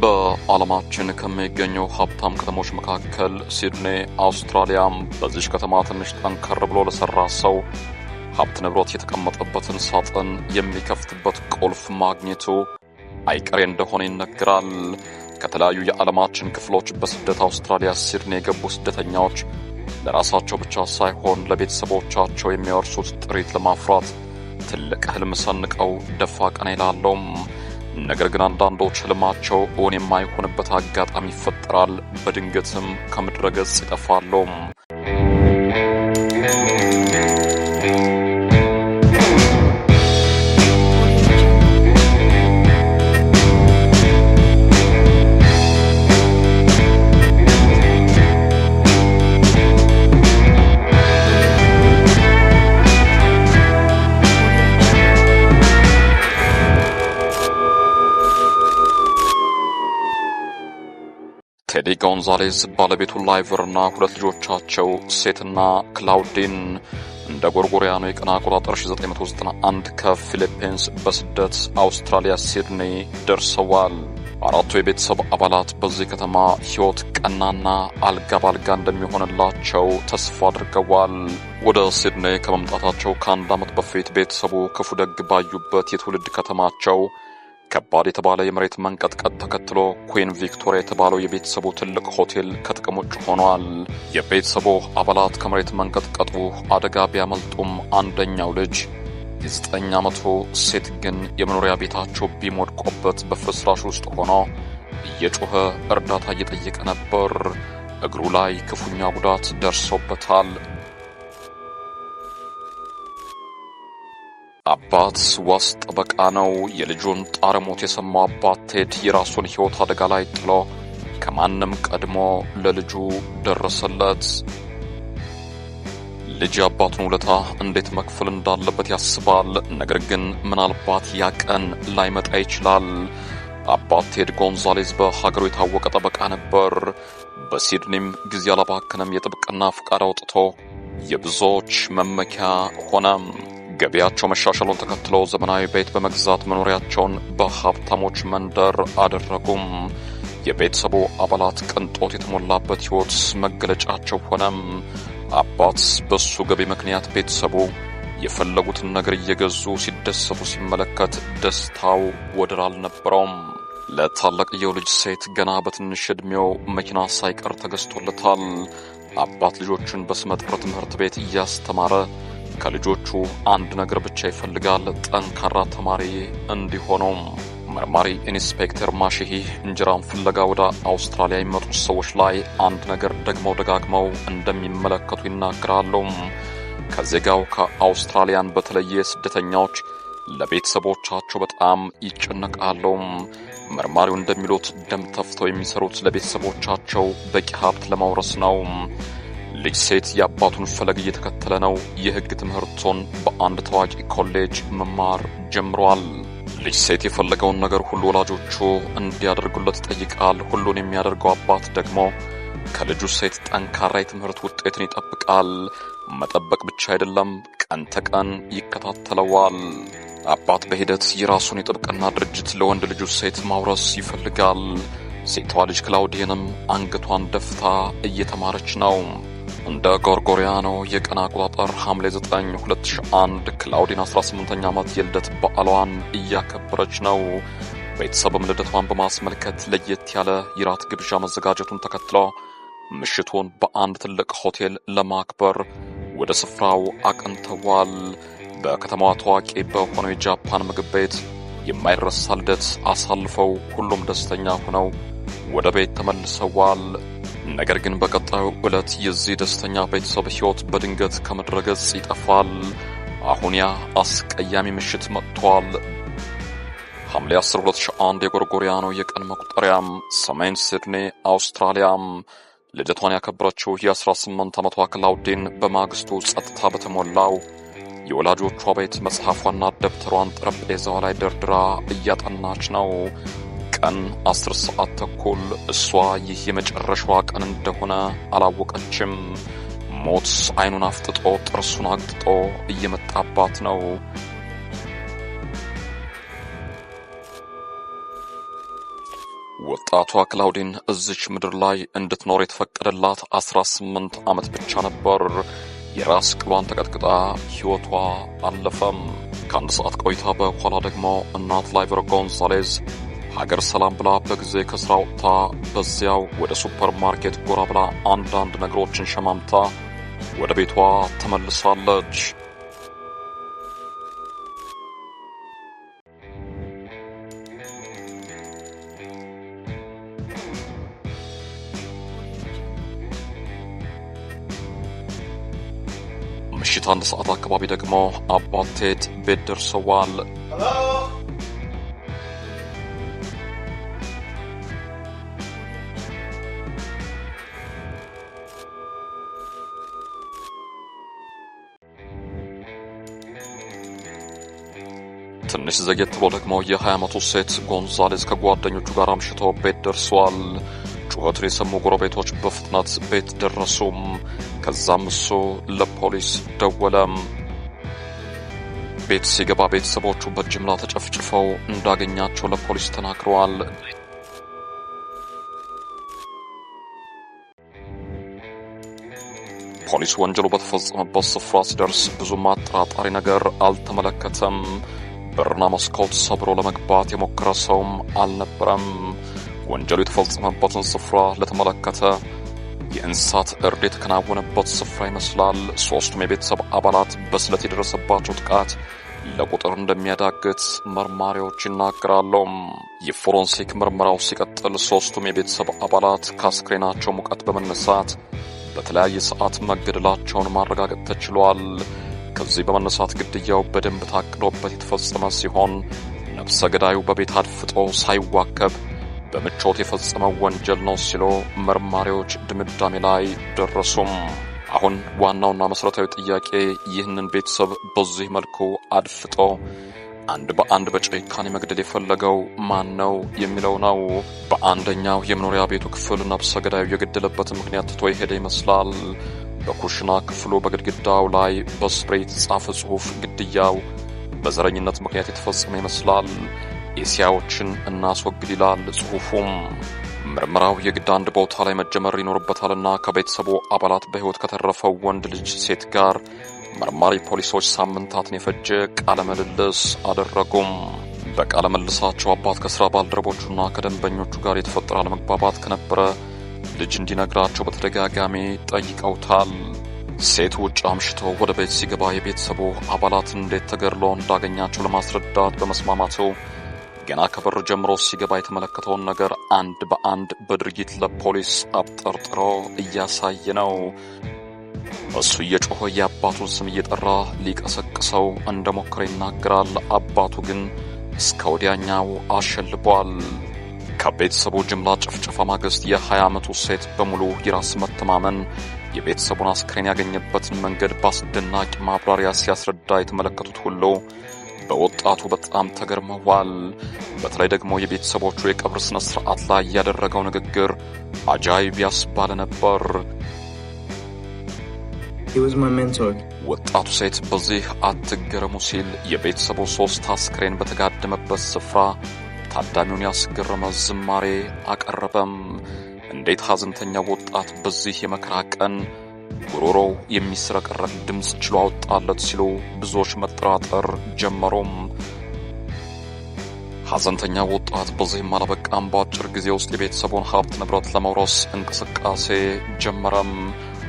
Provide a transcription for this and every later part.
በዓለማችን ከሚገኙ ሀብታም ከተሞች መካከል ሲድኒ አውስትራሊያም በዚህ ከተማ ትንሽ ጠንከር ብሎ ለሰራ ሰው ሀብት ንብረት የተቀመጠበትን ሳጥን የሚከፍትበት ቁልፍ ማግኘቱ አይቀሬ እንደሆነ ይነገራል። ከተለያዩ የዓለማችን ክፍሎች በስደት አውስትራሊያ ሲድኒ የገቡ ስደተኛዎች ለራሳቸው ብቻ ሳይሆን ለቤተሰቦቻቸው የሚያወርሱት ጥሪት ለማፍራት ትልቅ ህልም ሰንቀው ደፋ ቀና ይላሉ። ነገር ግን አንዳንዶች ህልማቸው እውን የማይሆንበት አጋጣሚ ይፈጠራል። በድንገትም ከምድረ ገጽ ይጠፋሉ። ቴዲ ጎንዛሌዝ ባለቤቱ ላይቨርና ሁለት ልጆቻቸው ሴትና ክላውዲን እንደ ጎርጎሪያኑ የቀን አቆጣጠር 1991 ከፊሊፒንስ በስደት አውስትራሊያ ሲድኒ ደርሰዋል። አራቱ የቤተሰብ አባላት በዚህ ከተማ ህይወት ቀናና አልጋ ባልጋ እንደሚሆንላቸው ተስፋ አድርገዋል። ወደ ሲድኒ ከመምጣታቸው ከአንድ ዓመት በፊት ቤተሰቡ ክፉ ደግ ባዩበት የትውልድ ከተማቸው ከባድ የተባለ የመሬት መንቀጥቀጥ ተከትሎ ኩዊን ቪክቶሪያ የተባለው የቤተሰቡ ትልቅ ሆቴል ከጥቅም ውጭ ሆኗል። የቤተሰቡ አባላት ከመሬት መንቀጥቀጡ አደጋ ቢያመልጡም አንደኛው ልጅ የ9 ዓመቱ ሴት ግን የመኖሪያ ቤታቸው ቢሞድቆበት በፍርስራሽ ውስጥ ሆኖ እየጮኸ እርዳታ እየጠየቀ ነበር። እግሩ ላይ ክፉኛ ጉዳት ደርሶበታል። አባት ዋስ ጠበቃ ነው። የልጁን ጣረሞት የሰማው አባት ቴድ የራሱን ህይወት አደጋ ላይ ጥሎ ከማንም ቀድሞ ለልጁ ደረሰለት። ልጅ አባቱን ውለታ እንዴት መክፈል እንዳለበት ያስባል። ነገር ግን ምናልባት ያ ቀን ላይመጣ ይችላል። አባት ቴድ ጎንዛሌዝ በሀገሩ የታወቀ ጠበቃ ነበር። በሲድኒም ጊዜ አላባከነም። የጥብቅና ፍቃድ አውጥቶ የብዙዎች መመኪያ ሆነም። ገቢያቸው መሻሻሉን ተከትሎ ዘመናዊ ቤት በመግዛት መኖሪያቸውን በሀብታሞች መንደር አደረጉም። የቤተሰቡ አባላት ቅንጦት የተሞላበት ህይወት መገለጫቸው ሆነም። አባት በሱ ገቢ ምክንያት ቤተሰቡ የፈለጉትን ነገር እየገዙ ሲደሰቱ ሲመለከት ደስታው ወደር አልነበረውም። ለታላቅየው ልጅ ሴት ገና በትንሽ ዕድሜው መኪና ሳይቀር ተገዝቶለታል። አባት ልጆቹን በስመጥር ትምህርት ቤት እያስተማረ ከልጆቹ አንድ ነገር ብቻ ይፈልጋል፣ ጠንካራ ተማሪ እንዲሆኑ። መርማሪ ኢንስፔክተር ማሺሂ እንጀራን ፍለጋ ወደ አውስትራሊያ የሚመጡ ሰዎች ላይ አንድ ነገር ደጋግመው እንደሚመለከቱ ይናገራሉ። ከዜጋው ከአውስትራሊያን በተለየ ስደተኛዎች ለቤተሰቦቻቸው በጣም ይጨነቃሉ። መርማሪው እንደሚሉት ደም ተፍተው የሚሰሩት ለቤተሰቦቻቸው በቂ ሀብት ለማውረስ ነው። ልጅ ሴት የአባቱን ፈለግ እየተከተለ ነው። የህግ ትምህርቱን በአንድ ታዋቂ ኮሌጅ መማር ጀምሯል። ልጅ ሴት የፈለገውን ነገር ሁሉ ወላጆቹ እንዲያደርጉለት ይጠይቃል። ሁሉን የሚያደርገው አባት ደግሞ ከልጁ ሴት ጠንካራ የትምህርት ውጤትን ይጠብቃል። መጠበቅ ብቻ አይደለም፣ ቀን ተቀን ይከታተለዋል። አባት በሂደት የራሱን የጥብቅና ድርጅት ለወንድ ልጁ ሴት ማውረስ ይፈልጋል። ሴቷ ልጅ ክላውዲየንም አንገቷን ደፍታ እየተማረች ነው። እንደ ጎርጎሪያኖ የቀን አቆጣጠር ሐምሌ 9 2001 ክላውዲን 18ኛ ዓመት የልደት በዓሏን እያከበረች ነው። ቤተሰብም ልደቷን በማስመልከት ለየት ያለ የራት ግብዣ መዘጋጀቱን ተከትሎ ምሽቱን በአንድ ትልቅ ሆቴል ለማክበር ወደ ስፍራው አቅንተዋል። በከተማዋ ታዋቂ በሆነው የጃፓን ምግብ ቤት የማይረሳ ልደት አሳልፈው ሁሉም ደስተኛ ሆነው ወደ ቤት ተመልሰዋል። ነገር ግን በቀጣዩ ዕለት የዚህ ደስተኛ ቤተሰብ ህይወት በድንገት ከምድረ ገጽ ይጠፋል። አሁን ያ አስቀያሚ ምሽት መጥቷል። ሐምሌ 10 2001 የጎርጎሪያኖ የቀን መቁጠሪያም ሰሜን ሲድኒ አውስትራሊያም ልደቷን ያከበረችው የ18 ዓመቷ ክላውዲን በማግስቱ ጸጥታ በተሞላው የወላጆቿ ቤት መጽሐፏና ደብተሯን ጠረጴዛዋ ላይ ደርድራ እያጠናች ነው። ቀን 10 ሰዓት ተኩል። እሷ ይህ የመጨረሻዋ ቀን እንደሆነ አላወቀችም። ሞት አይኑን አፍጥጦ ጥርሱን አግጥጦ እየመጣባት ነው። ወጣቷ ክላውዲን እዚች ምድር ላይ እንድትኖር የተፈቀደላት 18 ዓመት ብቻ ነበር። የራስ ቅሏን ተቀጥቅጣ ሕይወቷ አለፈም። ከአንድ ሰዓት ቆይታ በኋላ ደግሞ እናት ላይቨር ጎንዛሌዝ ሀገር ሰላም ብላ በጊዜ ከስራ ወጥታ በዚያው ወደ ሱፐር ማርኬት ጎራ ብላ አንዳንድ ነገሮችን ሸማምታ ወደ ቤቷ ተመልሳለች። ምሽት 1 ሰዓት አካባቢ ደግሞ አባት ቴድ ቤት ደርሰዋል። ትንሽ ዘግየት ብሎ ደግሞ የ20 ዓመቱ ሴት ጎንዛሌዝ ከጓደኞቹ ጋር አምሽቶ ቤት ደርሷል። ጩኸቱን የሰሙ ጎረቤቶች በፍጥነት ቤት ደረሱም። ከዛም እሱ ለፖሊስ ደወለም። ቤት ሲገባ ቤተሰቦቹ በጅምላ ተጨፍጭፈው እንዳገኛቸው ለፖሊስ ተናግረዋል። ፖሊስ ወንጀሉ በተፈጸመበት ስፍራ ሲደርስ ብዙ አጠራጣሪ ነገር አልተመለከተም። በርና መስኮት ሰብሮ ለመግባት የሞከረ ሰውም አልነበረም። ወንጀሉ የተፈጸመበትን ስፍራ ለተመለከተ የእንስሳት እርድ የተከናወነበት ስፍራ ይመስላል። ሶስቱም የቤተሰብ አባላት በስለት የደረሰባቸው ጥቃት ለቁጥር እንደሚያዳግት መርማሪዎች ይናገራሉ። የፎረንሲክ ምርመራው ሲቀጥል ሶስቱም የቤተሰብ አባላት ከአስክሬናቸው ሙቀት በመነሳት በተለያየ ሰዓት መገደላቸውን ማረጋገጥ ተችሏል። ከዚህ በመነሳት ግድያው በደንብ ታቅዶበት የተፈጸመ ሲሆን ነፍሰ ገዳዩ በቤት አድፍጦ ሳይዋከብ በምቾት የፈጸመው ወንጀል ነው ሲሉ መርማሪዎች ድምዳሜ ላይ ደረሱም። አሁን ዋናውና መሰረታዊ ጥያቄ ይህንን ቤተሰብ በዚህ መልኩ አድፍጦ አንድ በአንድ በጭካኔ መግደል የፈለገው ማን ነው የሚለው ነው። በአንደኛው የመኖሪያ ቤቱ ክፍል ነፍሰ ገዳዩ የገደለበት ምክንያት ትቶ የሄደ ይመስላል። በኩሽና ክፍሉ በግድግዳው ላይ በስፕሬይ የተጻፈ ጽሑፍ ግድያው በዘረኝነት ምክንያት የተፈጸመ ይመስላል። ኤሲያዎችን እናስወግድ ይላል ጽሑፉም። ምርመራው የግድ አንድ ቦታ ላይ መጀመር ይኖርበታልና ከቤተሰቡ አባላት በሕይወት ከተረፈው ወንድ ልጅ ሴት ጋር መርማሪ ፖሊሶች ሳምንታትን የፈጀ ቃለ ምልልስ አደረጉም። በቃለ ምልልሳቸው አባት ከስራ ባልደረቦቹና ከደንበኞቹ ጋር የተፈጠረ አለመግባባት ከነበረ ልጅ እንዲነግራቸው በተደጋጋሚ ጠይቀውታል። ሴት ውጭ አምሽቶ ወደ ቤት ሲገባ የቤተሰቡ አባላት እንዴት ተገድሎ እንዳገኛቸው ለማስረዳት በመስማማቱ ገና ከበር ጀምሮ ሲገባ የተመለከተውን ነገር አንድ በአንድ በድርጊት ለፖሊስ አብጠርጥሮ እያሳየ ነው። እሱ እየጮኸ የአባቱን ስም እየጠራ ሊቀሰቅሰው እንደሞከረ ይናገራል። አባቱ ግን እስከ ወዲያኛው አሸልቧል። ከቤተሰቡ ጅምላ ጭፍጨፋ ማግስት የ20 ዓመቱ ሴት በሙሉ የራስ መተማመን የቤተሰቡን አስክሬን ያገኘበትን መንገድ በአስደናቂ ማብራሪያ ሲያስረዳ የተመለከቱት ሁሉ በወጣቱ በጣም ተገርመዋል። በተለይ ደግሞ የቤተሰቦቹ የቀብር ስነ ስርዓት ላይ ያደረገው ንግግር አጃይብ ያስባለ ነበር። ወጣቱ ሴት በዚህ አትገረሙ ሲል የቤተሰቡ 3 አስክሬን በተጋደመበት ስፍራ ታዳሚውን ያስገረመ ዝማሬ አቀረበም። እንዴት ሐዘንተኛው ወጣት በዚህ የመከራ ቀን ጉሮሮው የሚስረቀረቅ ድምፅ ችሎ አወጣለት ሲሉ ብዙዎች መጠራጠር ጀመሩም። ሐዘንተኛው ወጣት በዚህም አላበቃም። በአጭር ጊዜ ውስጥ የቤተሰቡን ሀብት ንብረት ለመውረስ እንቅስቃሴ ጀመረም።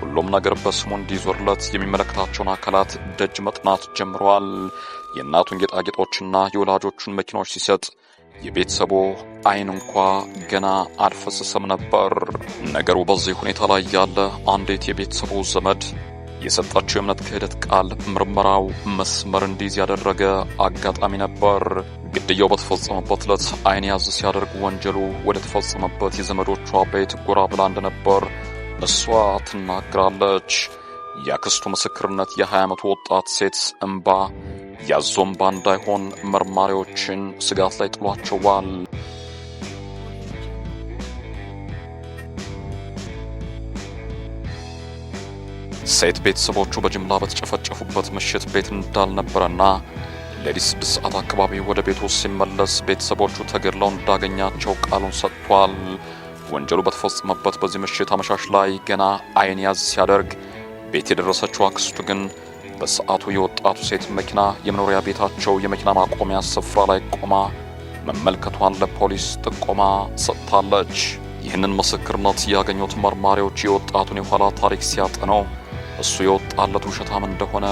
ሁሉም ነገር በስሙ እንዲዞርለት የሚመለከታቸውን አካላት ደጅ መጥናት ጀምረዋል። የእናቱን ጌጣጌጦችና የወላጆቹን መኪኖች ሲሰጥ የቤተሰቡ አይን እንኳ ገና አልፈሰሰም ነበር። ነገሩ በዚህ ሁኔታ ላይ ያለ አንዲት የቤተሰቡ ዘመድ የሰጣቸው የእምነት ክህደት ቃል ምርመራው መስመር እንዲይዝ ያደረገ አጋጣሚ ነበር። ግድያው በተፈጸመበት ዕለት አይን ያዝ ሲያደርግ ወንጀሉ ወደ ተፈጸመበት የዘመዶቿ ቤት ጎራ ብላ እንደነበር እሷ ትናገራለች። የአክስቱ ምስክርነት የ20 ዓመቱ ወጣት ሴት እንባ ያዞምባ እንዳይሆን መርማሪዎችን ስጋት ላይ ጥሏቸዋል። ሴት ቤተሰቦቹ በጅምላ በተጨፈጨፉበት ምሽት ቤት እንዳልነበረና ሌሊት 6 ሰዓት አካባቢ ወደ ቤቱ ሲመለስ ቤተሰቦቹ ተገድለው እንዳገኛቸው ቃሉን ሰጥቷል። ወንጀሉ በተፈጸመበት በዚህ ምሽት አመሻሽ ላይ ገና አይን ያዝ ሲያደርግ ቤት የደረሰችው አክስቱ ግን በሰዓቱ የወጣቱ ሴት መኪና የመኖሪያ ቤታቸው የመኪና ማቆሚያ ስፍራ ላይ ቆማ መመልከቷን ለፖሊስ ጥቆማ ሰጥታለች። ይህንን ምስክርነት ያገኙት መርማሪዎች የወጣቱን የኋላ ታሪክ ሲያጠነው እሱ የወጣለት ውሸታም እንደሆነ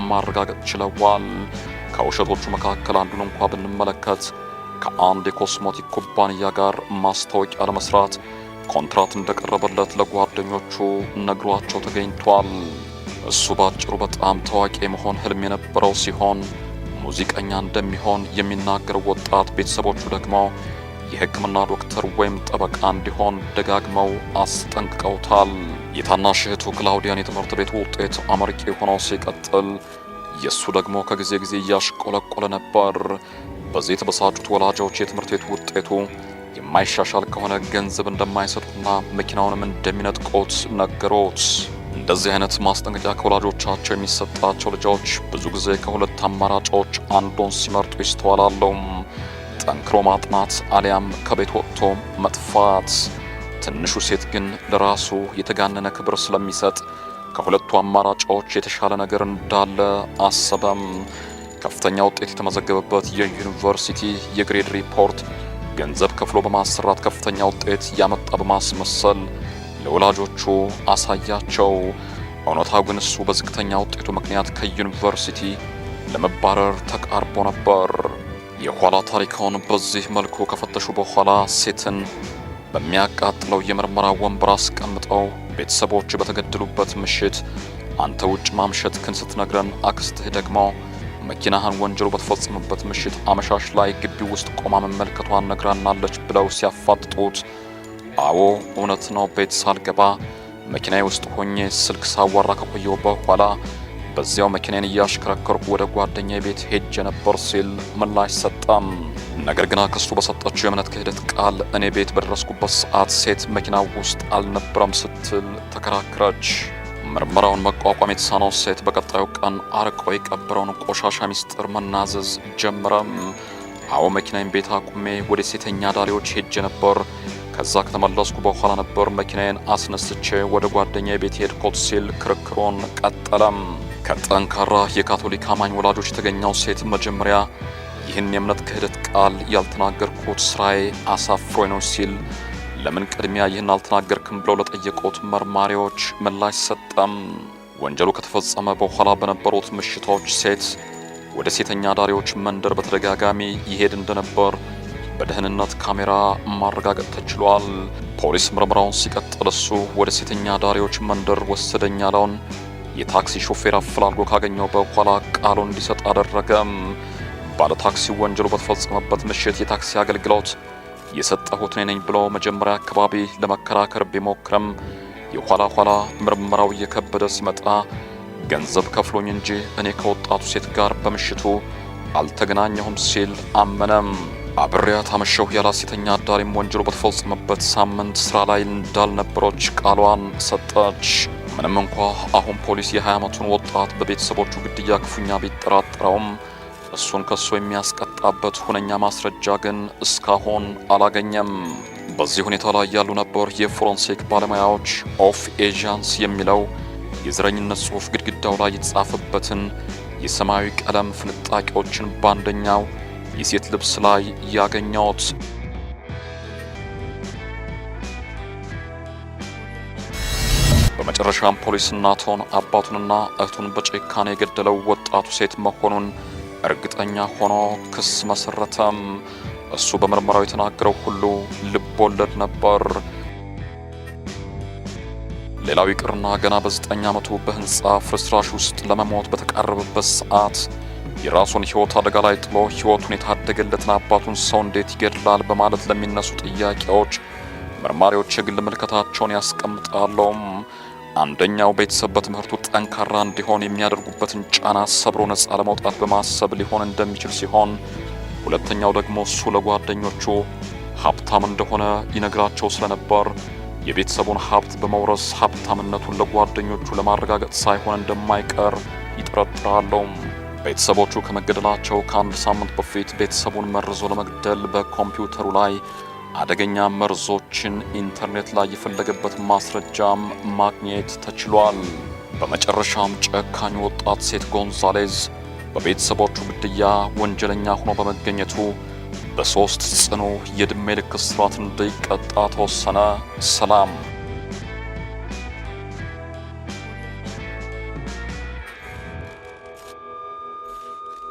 ማረጋገጥ ችለዋል። ከውሸቶቹ መካከል አንዱን እንኳ ብንመለከት ከአንድ የኮስሞቲክ ኩባንያ ጋር ማስታወቂያ ለመስራት ኮንትራት እንደቀረበለት ለጓደኞቹ ነግሯቸው ተገኝቷል። እሱ ባጭሩ በጣም ታዋቂ የመሆን ህልም የነበረው ሲሆን ሙዚቀኛ እንደሚሆን የሚናገረው ወጣት ቤተሰቦቹ ደግሞ የሕክምና ዶክተር ወይም ጠበቃ እንዲሆን ደጋግመው አስጠንቅቀውታል። የታናሽ እህቱ ክላውዲያን የትምህርት ቤት ውጤት አመርቂ ሆኖ ሲቀጥል የሱ ደግሞ ከጊዜ ጊዜ እያሽቆለቆለ ነበር። በዚህ የተበሳጩት ወላጆች የትምህርት ቤት ውጤቱ የማይሻሻል ከሆነ ገንዘብ እንደማይሰጡና መኪናውንም እንደሚነጥቁት ነገሩት። እንደዚህ አይነት ማስጠንቀቂያ ከወላጆቻቸው የሚሰጣቸው ልጆች ብዙ ጊዜ ከሁለት አማራጮች አንዱን ሲመርጡ ይስተዋላሉ። ጠንክሮ ማጥናት አሊያም ከቤት ወጥቶ መጥፋት። ትንሹ ሴት ግን ለራሱ የተጋነነ ክብር ስለሚሰጥ ከሁለቱ አማራጮች የተሻለ ነገር እንዳለ አሰበም። ከፍተኛ ውጤት የተመዘገበበት የዩኒቨርሲቲ የግሬድ ሪፖርት ገንዘብ ከፍሎ በማሰራት ከፍተኛ ውጤት ያመጣ በማስመሰል ለወላጆቹ አሳያቸው። እውነታው ግን እሱ በዝቅተኛ ውጤቱ ምክንያት ከዩኒቨርሲቲ ለመባረር ተቃርቦ ነበር። የኋላ ታሪካውን በዚህ መልኩ ከፈተሹ በኋላ ሴትን በሚያቃጥለው የምርመራ ወንበር አስቀምጠው ቤተሰቦች በተገደሉበት ምሽት አንተ ውጭ ማምሸትክን ስትነግረን አክስትህ ደግሞ መኪናህን ወንጀሉ በተፈጸመበት ምሽት አመሻሽ ላይ ግቢ ውስጥ ቆማ መመልከቷን ነግራናለች ብለው ሲያፋጥጡት አዎ እውነት ነው፣ ቤት ሳልገባ መኪናዬ ውስጥ ሆኜ ስልክ ሳዋራ ከቆየው በኋላ በዚያው መኪናዬን እያሽከረከርኩ ወደ ጓደኛዬ ቤት ሄጄ ነበር ሲል ምላሽ ሰጠም። ነገር ግን አክስቱ በሰጠችው የእምነት ክህደት ቃል እኔ ቤት በደረስኩበት ሰዓት ሴት መኪናው ውስጥ አልነበረም ስትል ተከራከረች። ምርመራውን መቋቋም የተሳነው ሴት በቀጣዩ ቀን አርቆ የቀበረውን ቆሻሻ ሚስጥር መናዘዝ ጀመረም። አዎ መኪናዬን ቤት አቁሜ ወደ ሴተኛ ዳሪዎች ሄጄ ነበር። ከዛ ከተመለስኩ በኋላ ነበር መኪናዬን አስነስቼ ወደ ጓደኛዬ ቤት ሄድኩት ሲል ክርክሩን ቀጠለም። ከጠንካራ የካቶሊክ አማኝ ወላጆች የተገኘው ሴት መጀመሪያ ይህን የእምነት ክህደት ቃል ያልተናገርኩት ስራዬ አሳፍሮኝ ነው ሲል ለምን ቅድሚያ ይህን አልተናገርክም ብለው ለጠየቁት መርማሪዎች ምላሽ ሰጠም። ወንጀሉ ከተፈጸመ በኋላ በነበሩት ምሽቶች ሴት ወደ ሴተኛ ዳሪዎች መንደር በተደጋጋሚ ይሄድ እንደነበር በደህንነት ካሜራ ማረጋገጥ ተችሏል። ፖሊስ ምርመራውን ሲቀጥል እሱ ወደ ሴተኛ ዳሪዎች መንደር ወሰደኝ ያለውን የታክሲ ሾፌር አፈላልጎ ካገኘው በኋላ ቃሉን እንዲሰጥ አደረገም። ባለ ታክሲ ወንጀሉ በተፈጸመበት ምሽት የታክሲ አገልግሎት የሰጠሁት እኔ ነኝ ብሎ መጀመሪያ አካባቢ ለመከራከር ቢሞክርም የኋላ ምርመራው እየከበደ ሲመጣ ገንዘብ ከፍሎኝ እንጂ እኔ ከወጣቱ ሴት ጋር በምሽቱ አልተገናኘሁም ሲል አመነም። አብሬያት አመሸሁ ያላት ሴተኛ አዳሪም ወንጀሉ በተፈጸመበት ሳምንት ስራ ላይ እንዳልነበረች ቃሏን ሰጠች። ምንም እንኳ አሁን ፖሊስ የ20 ዓመቱን ወጣት በቤተሰቦቹ ግድያ ክፉኛ ቢጠራጠረውም እሱን ከሶ የሚያስቀጣበት ሁነኛ ማስረጃ ግን እስካሁን አላገኘም። በዚህ ሁኔታ ላይ ያሉ ነበር የፎረንሲክ ባለሙያዎች ኦፍ ኤዥያንስ የሚለው የዘረኝነት ጽሑፍ ግድግዳው ላይ የተጻፈበትን የሰማያዊ ቀለም ፍንጣቂዎችን በአንደኛው የሴት ልብስ ላይ ያገኘውት። በመጨረሻም ፖሊስ እናቱን አባቱንና እህቱን በጭካኔ የገደለው ወጣቱ ሴት መሆኑን እርግጠኛ ሆኖ ክስ መሰረተም። እሱ በምርመራው የተናገረው ሁሉ ልብ ወለድ ነበር። ሌላው ይቅርና ገና በ9 ዓመቱ በህንፃ ፍርስራሽ ውስጥ ለመሞት በተቃረበበት ሰዓት የራሱን ህይወት አደጋ ላይ ጥሎ ህይወቱን የታደገለትን አባቱን ሰው እንዴት ይገድላል በማለት ለሚነሱ ጥያቄዎች መርማሪዎች የግል ምልከታቸውን ያስቀምጣሉ። አንደኛው ቤተሰብ በትምህርቱ ጠንካራ እንዲሆን የሚያደርጉበትን ጫና ሰብሮ ነፃ ለመውጣት በማሰብ ሊሆን እንደሚችል ሲሆን፣ ሁለተኛው ደግሞ እሱ ለጓደኞቹ ሀብታም እንደሆነ ይነግራቸው ስለነበር የቤተሰቡን ሀብት በመውረስ ሀብታምነቱን ለጓደኞቹ ለማረጋገጥ ሳይሆን እንደማይቀር ይጠረጥራሉ። ቤተሰቦቹ ከመገደላቸው ከአንድ ሳምንት በፊት ቤተሰቡን መርዞ ለመግደል በኮምፒውተሩ ላይ አደገኛ መርዞችን ኢንተርኔት ላይ የፈለገበት ማስረጃም ማግኘት ተችሏል። በመጨረሻም ጨካኝ ወጣት ሴት ጎንዛሌዝ በቤተሰቦቹ ግድያ ወንጀለኛ ሆኖ በመገኘቱ በ3 ጽኑ የዕድሜ ልክ እስራት እንዲቀጣ ተወሰነ። ሰላም።